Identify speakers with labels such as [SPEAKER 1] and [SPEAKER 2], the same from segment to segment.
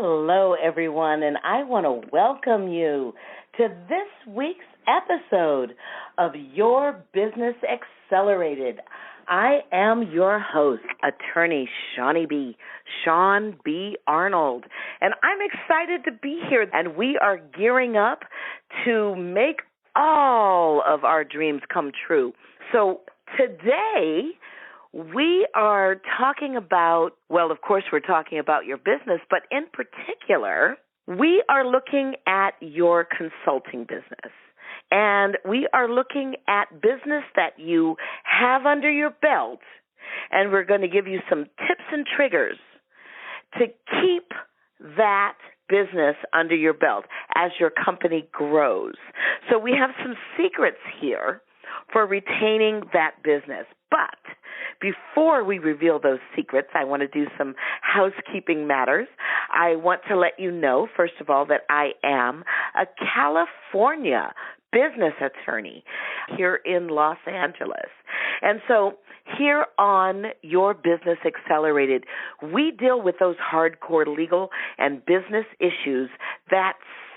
[SPEAKER 1] Hello, everyone, and I want to welcome you to this week's episode of Your Business Accelerated. I am your host, Attorney Shaune Arnold, and I'm excited to be here, and we are gearing up to make all of our dreams come true. So today, we are talking about, well, of course, we're talking about your business, but in particular, we are looking at your consulting business. And we are looking at business that you have under your belt, and we're going to give you some tips and triggers to keep that business under your belt as your company grows. So we have some secrets here for retaining that business. But before we reveal those secrets, I want to do some housekeeping matters. I want to let you know, first of all, that I am a California business attorney here in Los Angeles. And so here on Your Business Accelerated, we deal with those hardcore legal and business issues that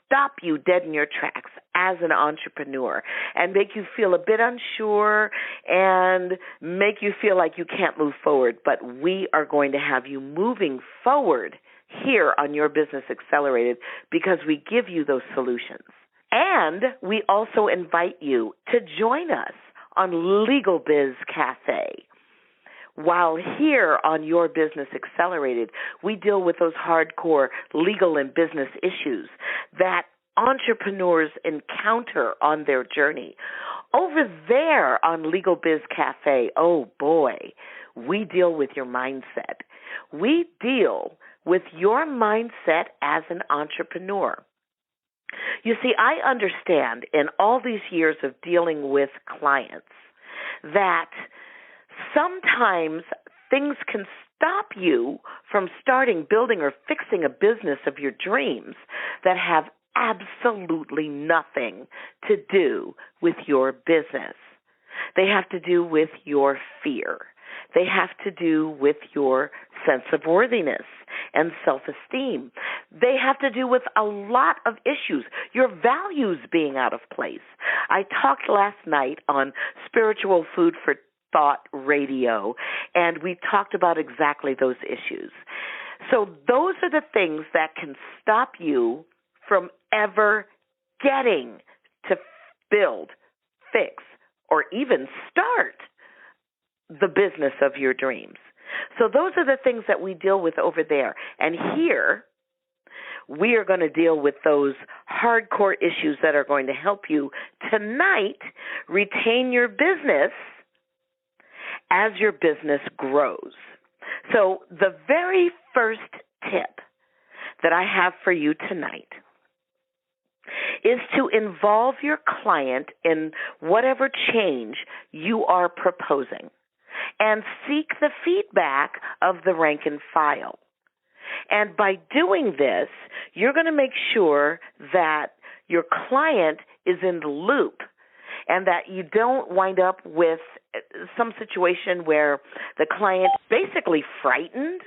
[SPEAKER 1] stop you dead in your tracks as an entrepreneur and make you feel a bit unsure and make you feel like you can't move forward. But we are going to have you moving forward here on Your Business Accelerated because we give you those solutions. And we also invite you to join us on Legal Biz Cafe. While here on Your Business Accelerated, we deal with those hardcore legal and business issues that entrepreneurs encounter on their journey. Over there on Legal Biz Cafe, oh boy, we deal with your mindset. We deal with your mindset as an entrepreneur. You see, I understand in all these years of dealing with clients that sometimes things can stop you from starting, building, or fixing a business of your dreams that have absolutely nothing to do with your business. They have to do with your fear. They have to do with your sense of worthiness and self-esteem. They have to do with a lot of issues, your values being out of place. I talked last night on Spiritual Food for Thought Radio, and we talked about exactly those issues. So those are the things that can stop you from ever getting to build, fix, or even start the business of your dreams. So those are the things that we deal with over there. And here, we are going to deal with those hardcore issues that are going to help you tonight retain your business as your business grows. So the very first tip that I have for you tonight is to involve your client in whatever change you are proposing and seek the feedback of the rank and file. And by doing this, you're going to make sure that your client is in the loop and that you don't wind up with some situation where the client's basically frightened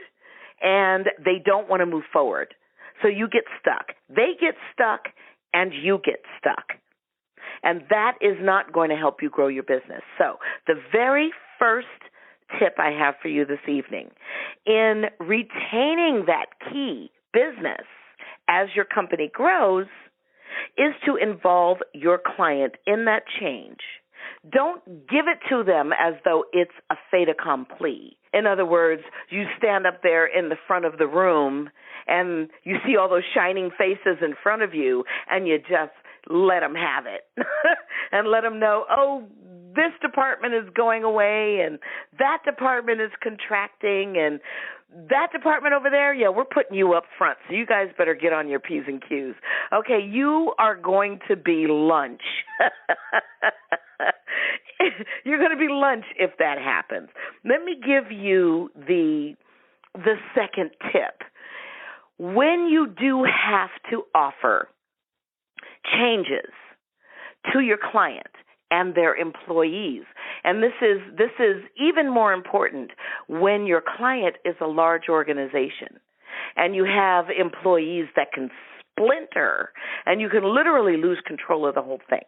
[SPEAKER 1] and they don't want to move forward. So you get stuck. They get stuck and you get stuck. And that is not going to help you grow your business. So the very first tip I have for you this evening in retaining that key business as your company grows is to involve your client in that change. Don't give it to them as though it's a fait accompli. In other words, you stand up there in the front of the room and you see all those shining faces in front of you and you just let them have it and let them know, oh, this department is going away and that department is contracting and that department over there, yeah, we're putting you up front, so you guys better get on your P's and Q's. Okay, you are going to be lunch. You're going to be lunch if that happens. Let me give you the second tip. When you do have to offer changes to your client and their employees, and this is even more important when your client is a large organization and you have employees that can splinter, and you can literally lose control of the whole thing.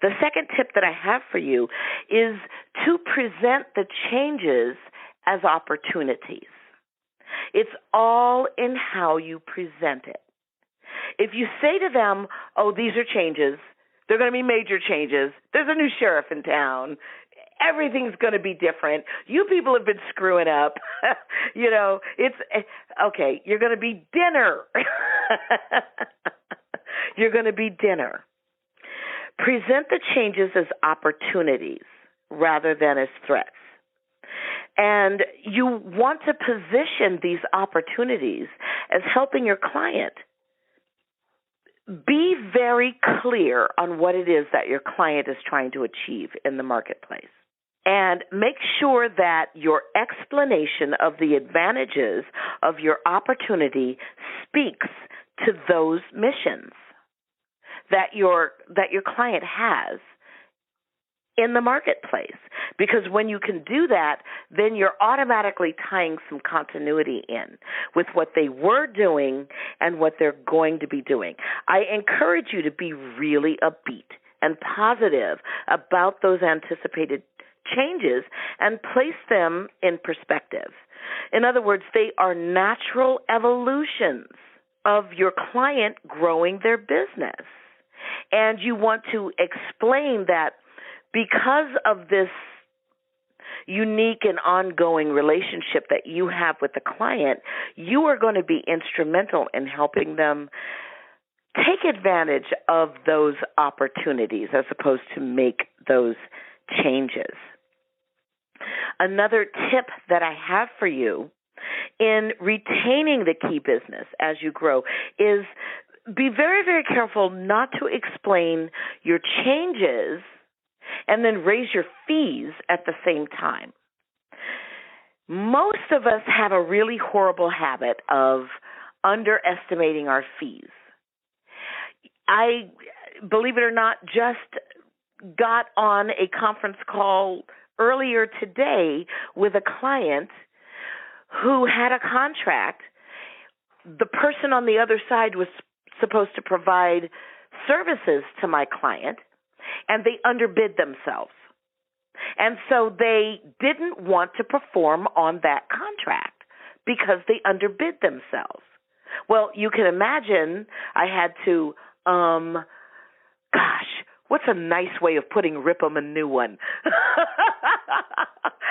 [SPEAKER 1] The second tip that I have for you is to present the changes as opportunities. It's all in how you present it. If you say to them, oh, these are changes, they're going to be major changes, there's a new sheriff in town, everything's going to be different, you people have been screwing up, it's, okay, you're going to be dinner. You're going to be dinner. Present the changes as opportunities rather than as threats. And you want to position these opportunities as helping your client. Be very clear on what it is that your client is trying to achieve in the marketplace. And make sure that your explanation of the advantages of your opportunity speaks to those missions that your client has in the marketplace. Because when you can do that, then you're automatically tying some continuity in with what they were doing and what they're going to be doing. I encourage you to be really upbeat and positive about those anticipated changes and place them in perspective. In other words, they are natural evolutions of your client growing their business. And you want to explain that because of this unique and ongoing relationship that you have with the client, you are going to be instrumental in helping them take advantage of those opportunities as opposed to make those changes. Another tip that I have for you in retaining the key business as you grow is be very, very careful not to explain your changes and then raise your fees at the same time. Most of us have a really horrible habit of underestimating our fees. I, believe it or not, just got on a conference call earlier today with a client who had a contract. The person on the other side was supposed to provide services to my client, and they underbid themselves. And so they didn't want to perform on that contract because they underbid themselves. Well, you can imagine I had to, what's a nice way of putting rip 'em a new one?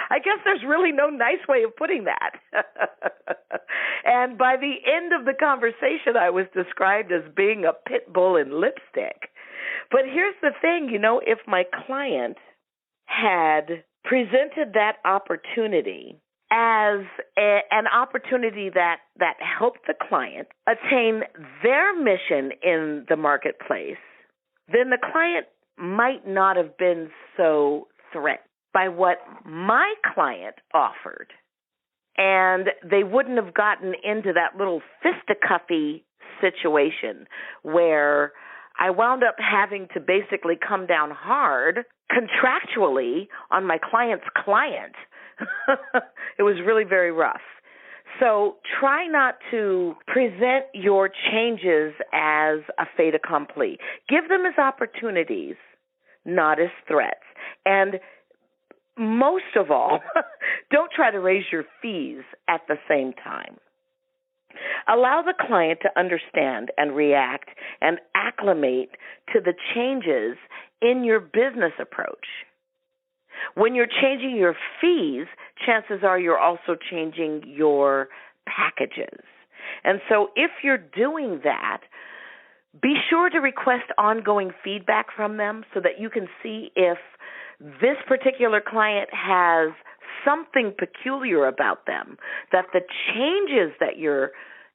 [SPEAKER 1] I guess there's really no nice way of putting that. And by the end of the conversation, I was described as being a pit bull in lipstick. But here's the thing, if my client had presented that opportunity as an opportunity that helped the client attain their mission in the marketplace, then the client might not have been so threatened by what my client offered. And they wouldn't have gotten into that little fisticuffy situation where I wound up having to basically come down hard contractually on my client's client. It was really very rough. So try not to present your changes as a fait accompli. Give them as opportunities, not as threats. And most of all, don't try to raise your fees at the same time. Allow the client to understand and react and acclimate to the changes in your business approach. When you're changing your fees, chances are you're also changing your packages. And so if you're doing that, be sure to request ongoing feedback from them so that you can see if this particular client has something peculiar about them, that the changes that you're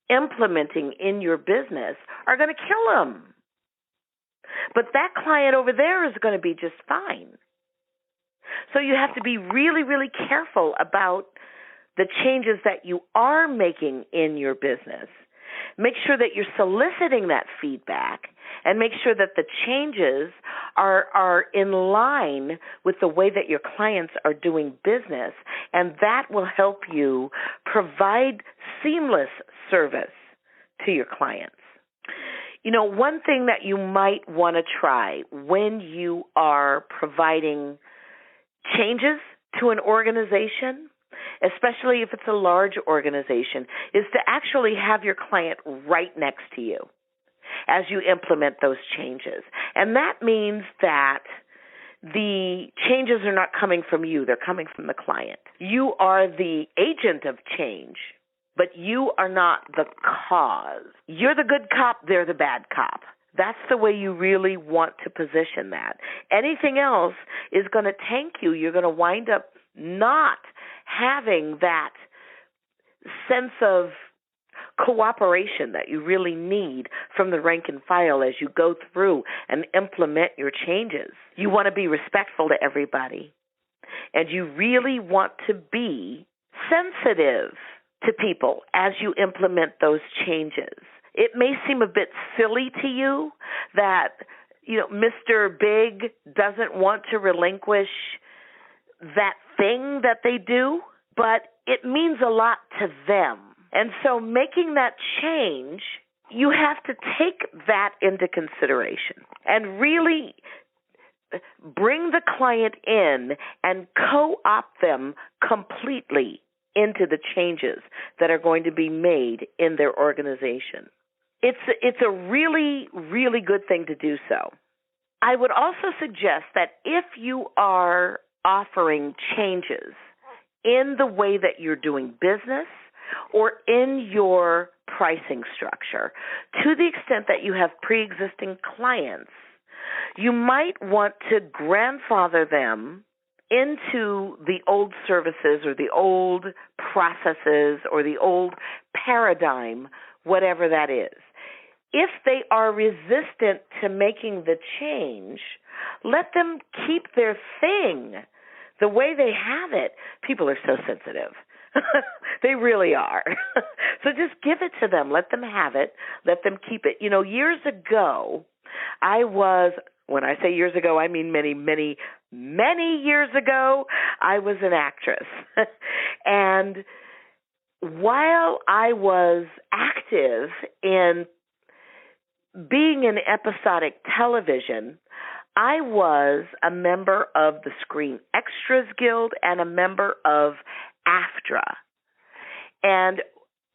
[SPEAKER 1] implementing in your business are going to kill them. But that client over there is going to be just fine. So you have to be really, really careful about the changes that you are making in your business. Make sure that you're soliciting that feedback and make sure that the changes are in line with the way that your clients are doing business, and that will help you provide seamless service to your clients. One thing that you might want to try when you are providing changes to an organization, especially if it's a large organization, is to actually have your client right next to you as you implement those changes. And that means that the changes are not coming from you, they're coming from the client. You are the agent of change, but you are not the cause. You're the good cop, they're the bad cop. That's the way you really want to position that. Anything else is going to tank you. You're going to wind up not having that sense of cooperation that you really need from the rank and file as you go through and implement your changes. You want to be respectful to everybody, and you really want to be sensitive to people as you implement those changes. It may seem a bit silly to you that, Mr. Big doesn't want to relinquish that thing that they do, but it means a lot to them. And so making that change, you have to take that into consideration and really bring the client in and co-opt them completely into the changes that are going to be made in their organization. It's a really, really good thing to do so. I would also suggest that if you are offering changes in the way that you're doing business or in your pricing structure, to the extent that you have pre-existing clients, you might want to grandfather them into the old services or the old processes or the old paradigm, whatever that is. If they are resistant to making the change, let them keep their thing the way they have it. People are so sensitive. They really are. So just give it to them. Let them have it. Let them keep it. Years ago, when I say years ago, I mean many, many, many years ago, I was an actress. And while I was active in being in episodic television, I was a member of the Screen Extras Guild and a member of AFTRA. And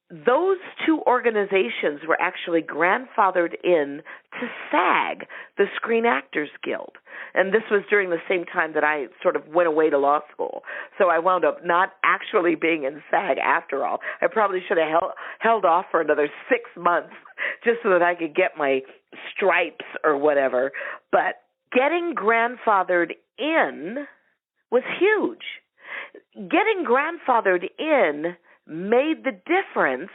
[SPEAKER 1] those two organizations were actually grandfathered in to SAG, the Screen Actors Guild. And this was during the same time that I sort of went away to law school. So I wound up not actually being in SAG after all. I probably should have held off for another 6 months just so that I could get my stripes or whatever. But getting grandfathered in was huge. Getting grandfathered in made the difference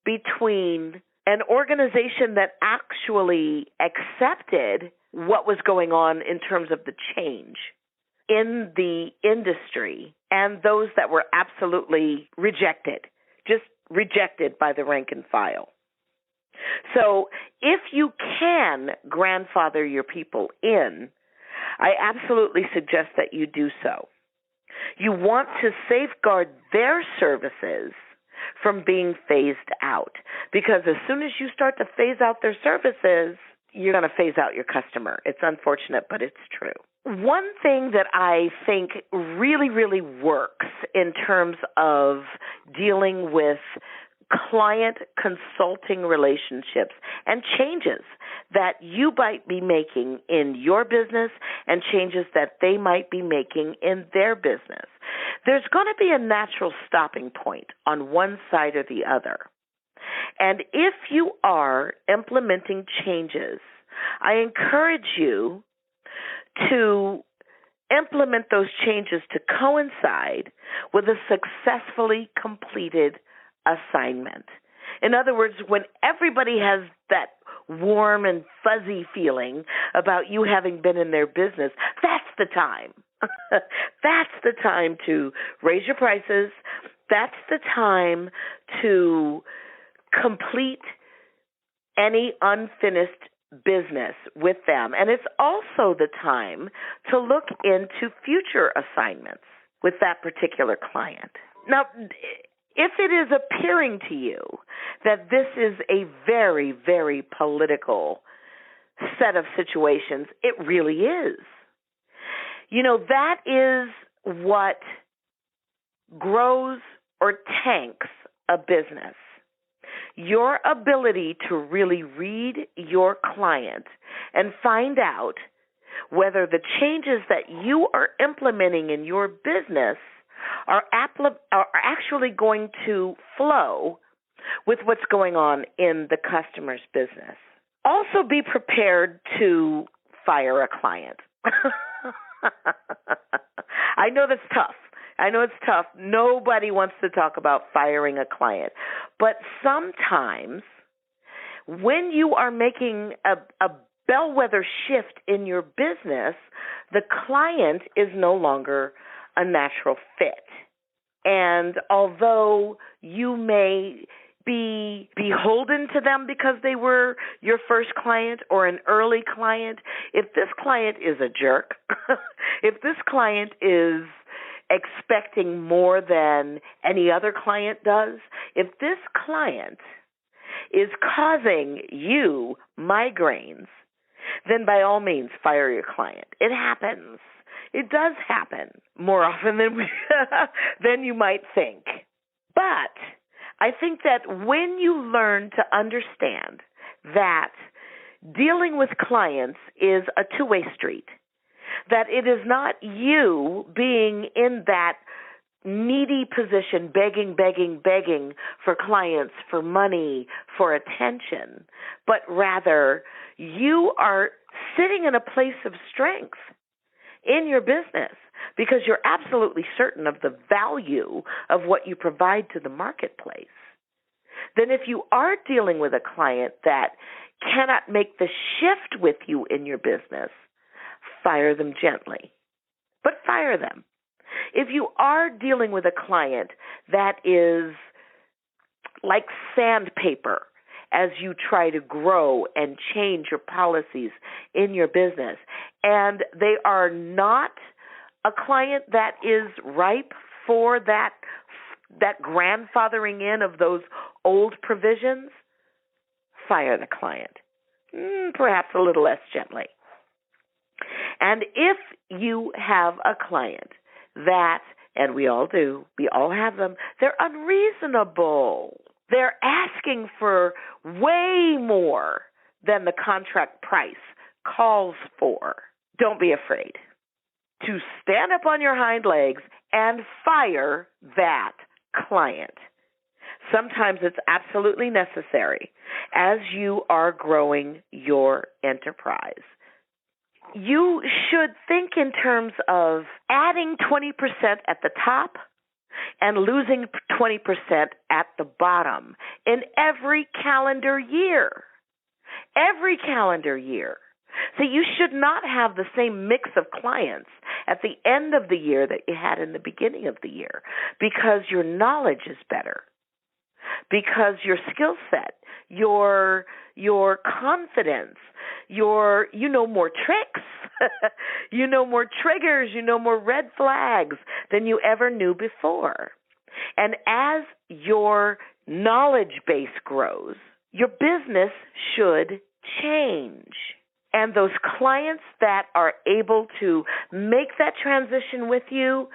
[SPEAKER 1] between an organization that actually accepted what was going on in terms of the change in the industry and those that were absolutely rejected, just rejected by the rank and file. So if you can grandfather your people in, I absolutely suggest that you do so. You want to safeguard their services from being phased out, because as soon as you start to phase out their services, you're going to phase out your customer. It's unfortunate, but it's true. One thing that I think really, really works in terms of dealing with client consulting relationships and changes that you might be making in your business and changes that they might be making in their business. There's going to be a natural stopping point on one side or the other. And if you are implementing changes, I encourage you to implement those changes to coincide with a successfully completed assignment. In other words, when everybody has that warm and fuzzy feeling about you having been in their business, that's the time. That's the time to raise your prices. That's the time to complete any unfinished business with them. And it's also the time to look into future assignments with that particular client. Now, If it is appearing to you that this is a very, very political set of situations, it really is. That is what grows or tanks a business. Your ability to really read your client and find out whether the changes that you are implementing in your business are actually going to flow with what's going on in the customer's business. Also be prepared to fire a client. I know that's tough. I know it's tough. Nobody wants to talk about firing a client. But sometimes when you are making a bellwether shift in your business, the client is no longer a natural fit. And although you may be beholden to them because they were your first client or an early client, if this client is a jerk, if this client is expecting more than any other client does, if this client is causing you migraines, then by all means fire your client. It happens. It does happen more often than you might think. But I think that when you learn to understand that dealing with clients is a two-way street, that it is not you being in that needy position, begging for clients, for money, for attention, but rather you are sitting in a place of strength in your business because you're absolutely certain of the value of what you provide to the marketplace. Then if you are dealing with a client that cannot make the shift with you in your business, fire them gently, but fire them. If you are dealing with a client that is like sandpaper as you try to grow and change your policies in your business, and they are not a client that is ripe for that grandfathering in of those old provisions, fire the client, perhaps a little less gently. And if you have a client that, and we all do, we all have them, they're unreasonable. They're asking for way more than the contract price calls for. Don't be afraid to stand up on your hind legs and fire that client. Sometimes it's absolutely necessary as you are growing your enterprise. You should think in terms of adding 20% at the top and losing 20% at the bottom in every calendar year. Every calendar year. So you should not have the same mix of clients at the end of the year that you had in the beginning of the year because your knowledge is better, because your skill set, your confidence, you know more tricks, you know more triggers, you know more red flags than you ever knew before. And as your knowledge base grows, your business should change. And those clients that are able to make that transition with you,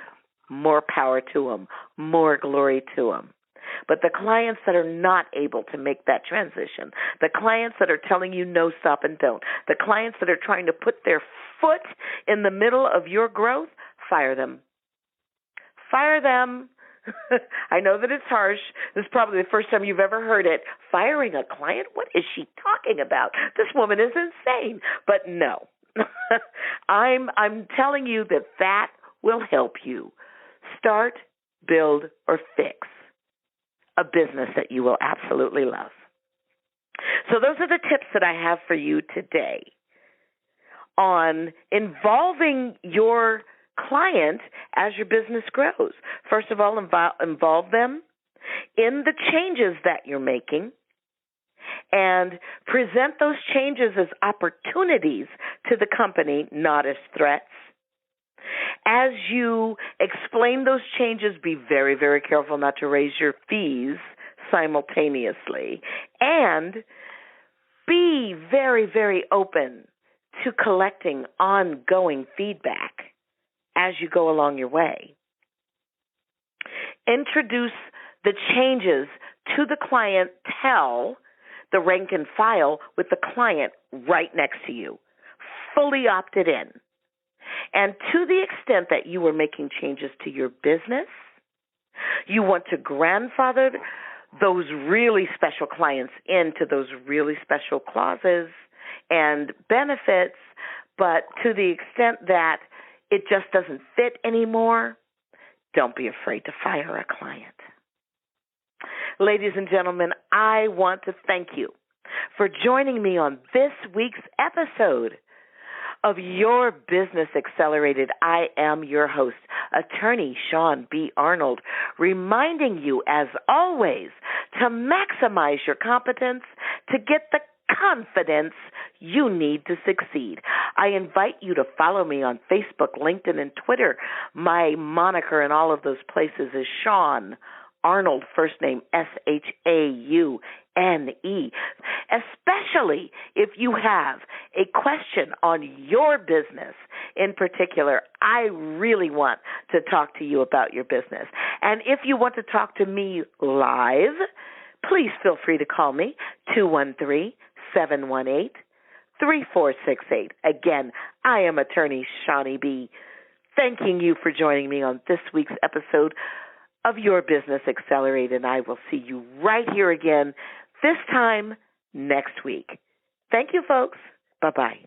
[SPEAKER 1] more power to them, more glory to them. But the clients that are not able to make that transition, the clients that are telling you no, stop, and don't, the clients that are trying to put their foot in the middle of your growth, fire them. Fire them. I know that it's harsh. This is probably the first time you've ever heard it. Firing a client? What is she talking about? This woman is insane. But no. I'm telling you that will help you start, build, or fix a business that you will absolutely love. So those are the tips that I have for you today on involving your client as your business grows. First of all, involve them in the changes that you're making and present those changes as opportunities to the company, not as threats. As you explain those changes, be very, very careful not to raise your fees simultaneously. And be very, very open to collecting ongoing feedback as you go along your way. Introduce the changes to the clientele, the rank and file, with the client right next to you, fully opted in. And to the extent that you are making changes to your business, you want to grandfather those really special clients into those really special clauses and benefits, but to the extent that it just doesn't fit anymore, don't be afraid to fire a client. Ladies and gentlemen, I want to thank you for joining me on this week's episode of Your Business Accelerated. I am your host, Attorney Shaune B. Arnold, reminding you, as always, to maximize your competence to get the confidence you need to succeed. I invite you to follow me on Facebook, LinkedIn, and Twitter. My moniker in all of those places is Shaune Arnold, first name Shaune, especially if you have a question on your business in particular. I really want to talk to you about your business. And if you want to talk to me live, please feel free to call me, 213-718-3468. Again, I am Attorney Shaune B., thanking you for joining me on this week's episode of Your Business Accelerated, and I will see you right here again, this time next week. Thank you, folks. Bye-bye.